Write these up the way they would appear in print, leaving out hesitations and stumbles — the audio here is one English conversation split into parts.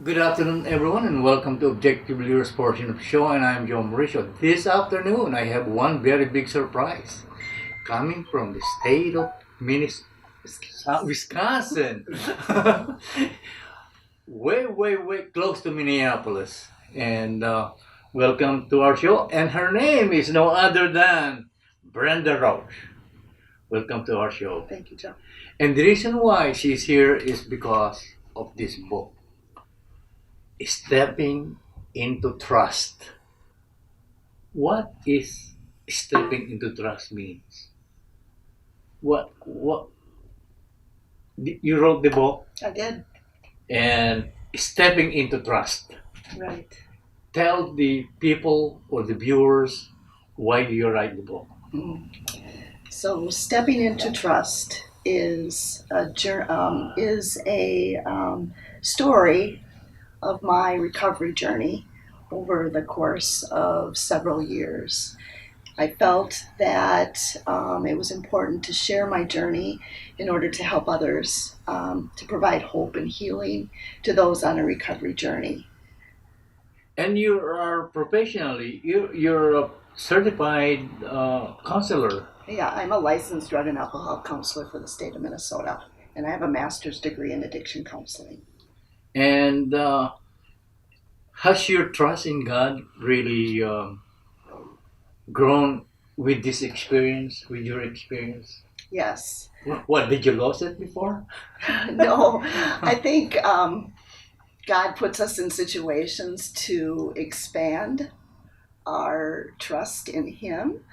Good afternoon, everyone, and welcome to Objective Leaders portion of the show. And I'm Joe Mauricio. This afternoon, I have one very big surprise coming from the state of Wisconsin, way close to Minneapolis. And welcome to our show. And her name is no other than Brenda Rausch. Welcome to our show. Thank you, Joe. And the reason why she's here is because of this book, Stepping into Trust. What is stepping into trust means? What you wrote the book I did. and stepping into trust. Right. Tell the people or the viewers why you write the book. So, stepping into trust is a story of my recovery journey over the course of several years. I felt that it was important to share my journey in order to help others, to provide hope and healing to those on a recovery journey. And you are professionally, you're a certified counselor. Yeah, I'm a licensed drug and alcohol counselor for the state of Minnesota, and I have a master's degree in addiction counseling. And has your trust in God really grown with this experience, with your experience? Yes. What, did you lose it before? No, I think God puts us in situations to expand our trust in Him.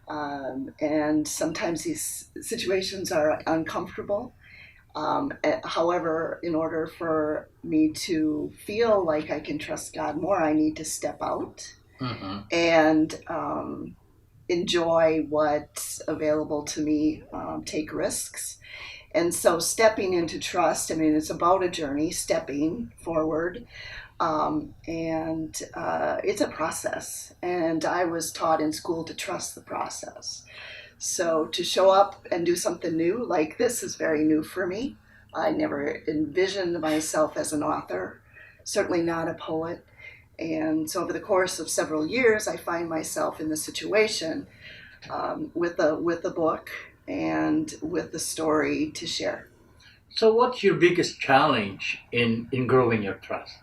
And sometimes these situations are uncomfortable. However, in order for me to feel like I can trust God more, I need to step out and enjoy what's available to me, take risks. And so stepping into trust, I mean, it's about a journey, stepping forward. And it's a process. And I was taught in school to trust the process. So to show up and do something new like this is very new for me. I never envisioned myself as an author, certainly not a poet. And so over the course of several years, I find myself in the situation with a book and with the story to share. So what's your biggest challenge in growing your trust?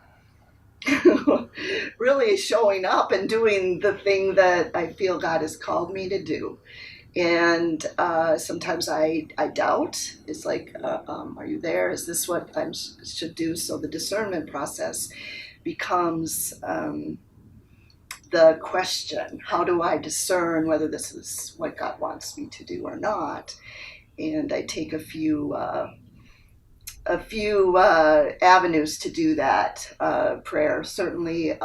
Really showing up and doing the thing that I feel God has called me to do. And sometimes I doubt. It's like, are you there? Is this what I should do? So the discernment process becomes the question. How do I discern whether this is what God wants me to do or not? And I take a few avenues to do that. Prayer, certainly,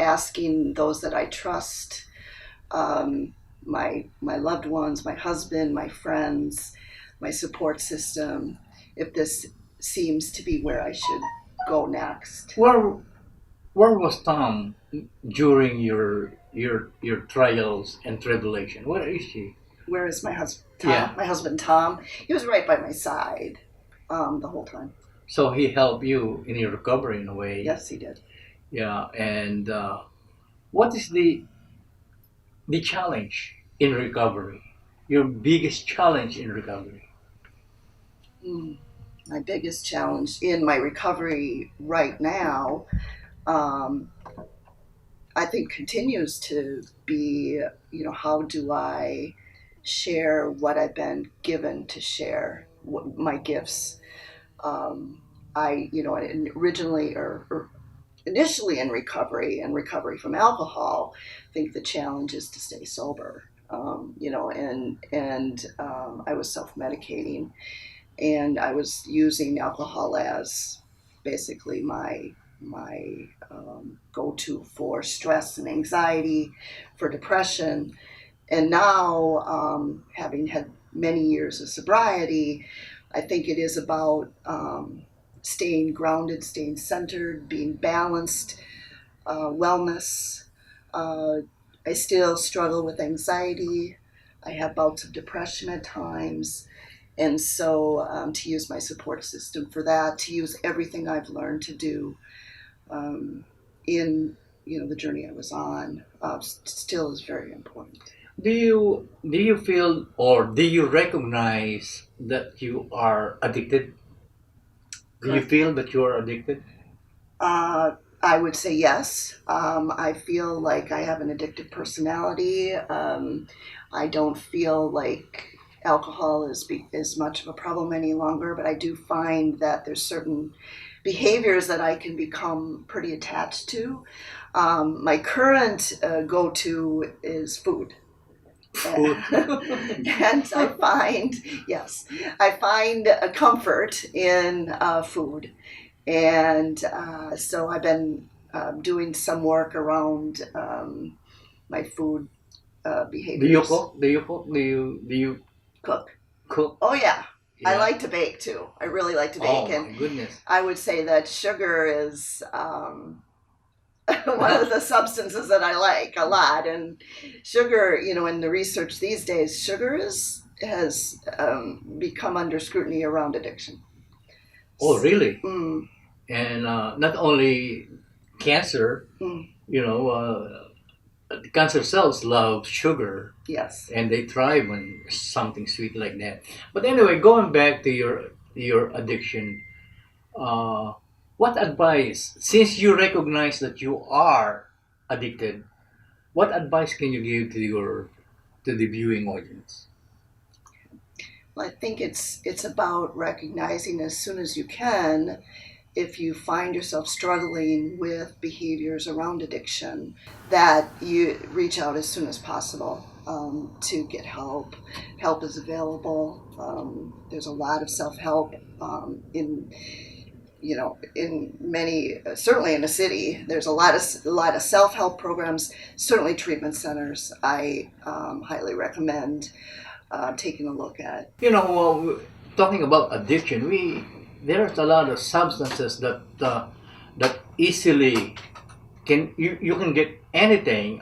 asking those that I trust, my loved ones, my husband, my friends, my support system, if this seems to be where I should go next. Where was Tom during your trials and tribulation? Where is he? Where is my husband, Tom? Yeah. My husband, Tom. He was right by my side the whole time. So he helped you in your recovery in a way. Yes, he did. Yeah. And what is the challenge in recovery? Your biggest challenge in recovery? My biggest challenge in my recovery right now, I think, continues to be, how do I share what I've been given to share, my gifts. Initially in recovery and recovery from alcohol, I think the challenge is to stay sober. I was self-medicating, and I was using alcohol as basically my go-to for stress and anxiety, for depression. And now, having had many years of sobriety, I think it is about staying grounded, staying centered, being balanced, wellness. I still struggle with anxiety. I have bouts of depression at times. And so to use my support system for that, to use everything I've learned to do in the journey I was on still is very important. Do you feel or do you recognize that you are addicted? Do you Correct. feel that you are addicted? I would say yes. I feel like I have an addictive personality. I don't feel like alcohol is much of a problem any longer, but I do find that there's certain behaviors that I can become pretty attached to. My current go-to is food. Food. And I find, yes, I find a comfort in food. And so I've been doing some work around my food Do you behaviors. cook? Do you cook? Do you Cook. cook? Oh, yeah. I Yeah. like to bake too. I really like to Oh bake. my And goodness. I would say that sugar is one of the substances that I like a lot. And sugar, in the research these days, has become under scrutiny around addiction. Oh really? Mm, And not only cancer, mm, you know, the cancer cells love sugar yes. and they thrive on something sweet like that. But anyway, going back to your addiction, uh, what advice, since you recognize that you are addicted, what advice can you give to the viewing audience? Well, I think it's about recognizing as soon as you can if you find yourself struggling with behaviors around addiction, that you reach out as soon as possible to get help. Help is available. There's a lot of self-help in many, certainly in the city. There's a lot of self-help programs. Certainly treatment centers. I highly recommend taking a look at. Talking about addiction, there's a lot of substances that easily you can get anything.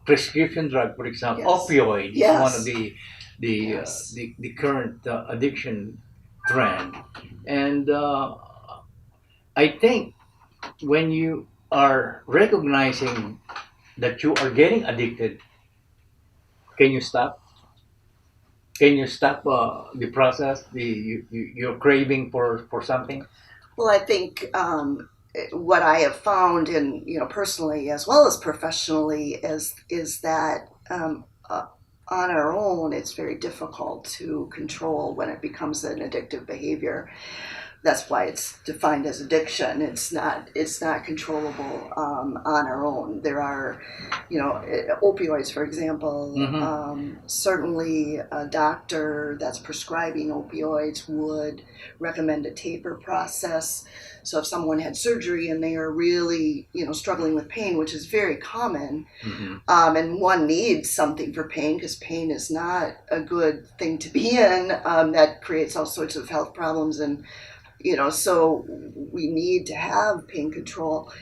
Prescription drug, for example, Yes. opioid is one of Yes. Yes. the current addiction trend, and I think when you are recognizing that you are getting addicted, can you stop? Can you stop the process, your craving for something? Well, I think what I have found, in personally as well as professionally, is that on our own, it's very difficult to control when it becomes an addictive behavior. That's why it's defined as addiction. It's not controllable on our own. There are, opioids, for example. Mm-hmm. Certainly, a doctor that's prescribing opioids would recommend a taper process. So if someone had surgery and they are really, struggling with pain, which is very common, Mm-hmm. and one needs something for pain because pain is not a good thing to be in. That creates all sorts of health problems, and so we need to have pain control.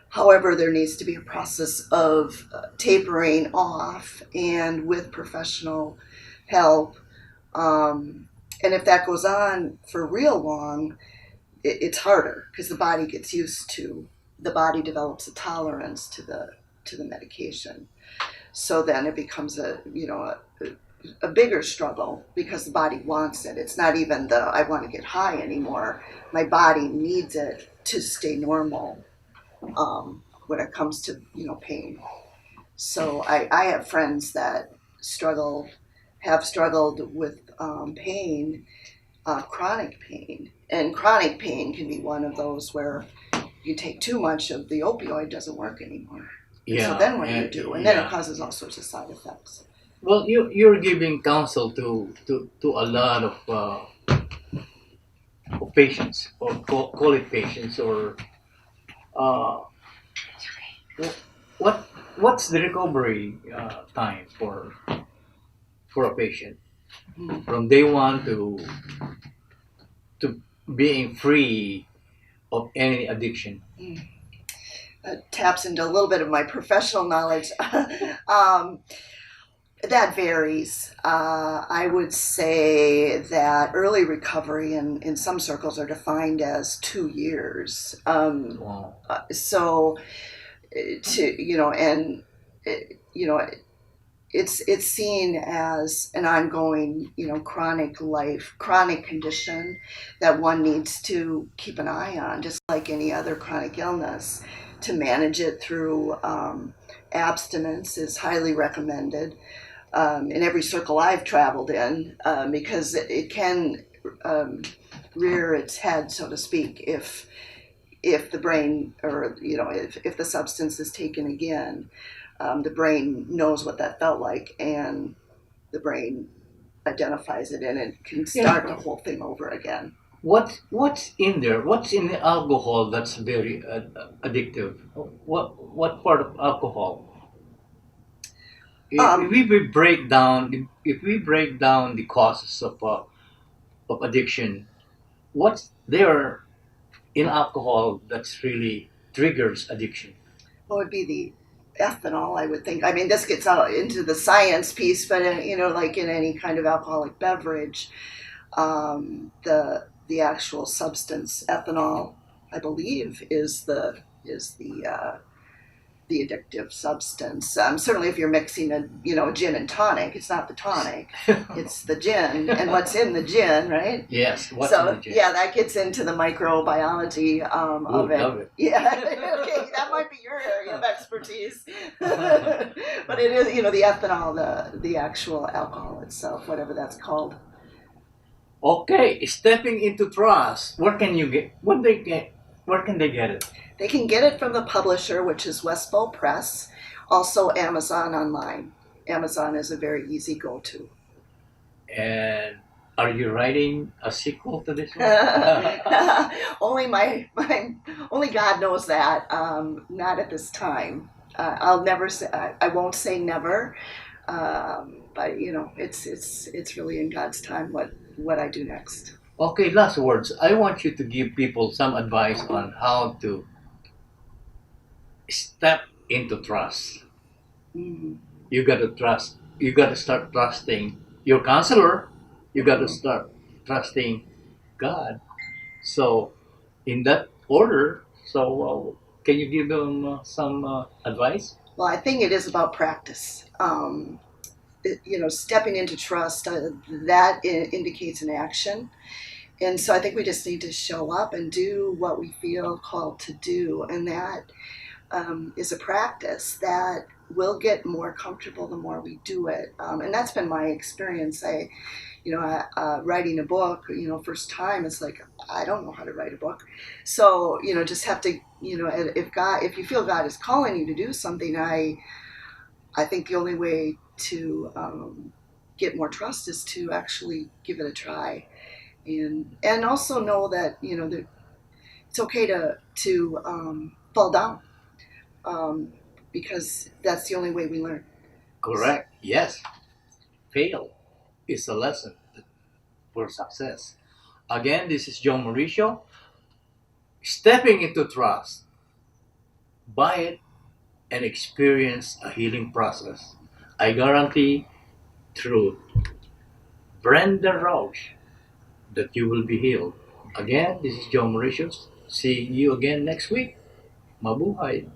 However, there needs to be a process of tapering off and with professional help. And if that goes on for real long, it's harder because the body develops a tolerance to the medication. So then it becomes a bigger struggle because the body wants it. It's not even the I want to get high anymore. My body needs it to stay normal when it comes to pain. So I have friends that have struggled with pain, chronic pain, and chronic pain can be one of those where you take too much of the opioid, doesn't work anymore. Yeah. So then what do you do? And then yeah. it causes all sorts of side effects. Well, you're giving counsel to a lot of patients, or call it patients, or uh, what what's the recovery time for a patient Mm. from day one to being free of any addiction? Taps into a little bit of my professional knowledge. um, That varies. I would say that early recovery in some circles are defined as 2 years. Wow. So to and you know it's seen as an ongoing chronic condition that one needs to keep an eye on, just like any other chronic illness. To manage it through abstinence is highly recommended in every circle I've traveled in, because it can rear its head, so to speak, if the brain, or if the substance is taken again. The brain knows what that felt like, and the brain identifies it, and it can start the whole thing over again. What's in there? What's in the alcohol that's very addictive? What part of alcohol? If Um, we break down the causes of addiction, what's there in alcohol that's really triggers addiction? what would be the ethanol? I would think. I mean, this gets out into the science piece, but like in any kind of alcoholic beverage, the actual substance ethanol, I believe, is the addictive substance. Certainly, if you're mixing a gin and tonic, it's not the tonic, it's the gin, and what's in the gin, right? Yes, what's in the So gin? yeah, that gets into the microbiology Ooh, of it. love it. Yeah, okay, that might be your area of expertise, but it is the ethanol, the actual alcohol itself, whatever that's called. Okay, stepping into trust. Where can you get? When they get? Where can they get it? They can get it from the publisher, which is Westbow Press, also Amazon online. Amazon is a very easy go-to. And are you writing a sequel to this one? only my only God knows that. Not at this time. I'll never say. I won't say never. But it's really in God's time what I do next. Okay, last words. I want you to give people some advice on how to step into trust. Mhm. You got to trust. You got to start trusting your counselor. You got to start trusting God. So, in that order, can you give them some advice? Well, I think it is about practice. Stepping into trust, that indicates an action. And so I think we just need to show up and do what we feel called to do. And that is a practice that will get more comfortable the more we do it. And that's been my experience. Writing a book, first time, it's like, I don't know how to write a book. So, just have to, if you feel God is calling you to do something, I think the only way to get more trust is to actually give it a try, and also know that that it's okay to fall down, um, because that's the only way we learn. Correct. Yes. Fail is a lesson for success. Again, this is John Mauricio. Stepping into trust. Buy it and experience a healing process. I guarantee through Brenda Rausch that you will be healed. Again, this is John Mauritius. See you again next week. Mabuhay.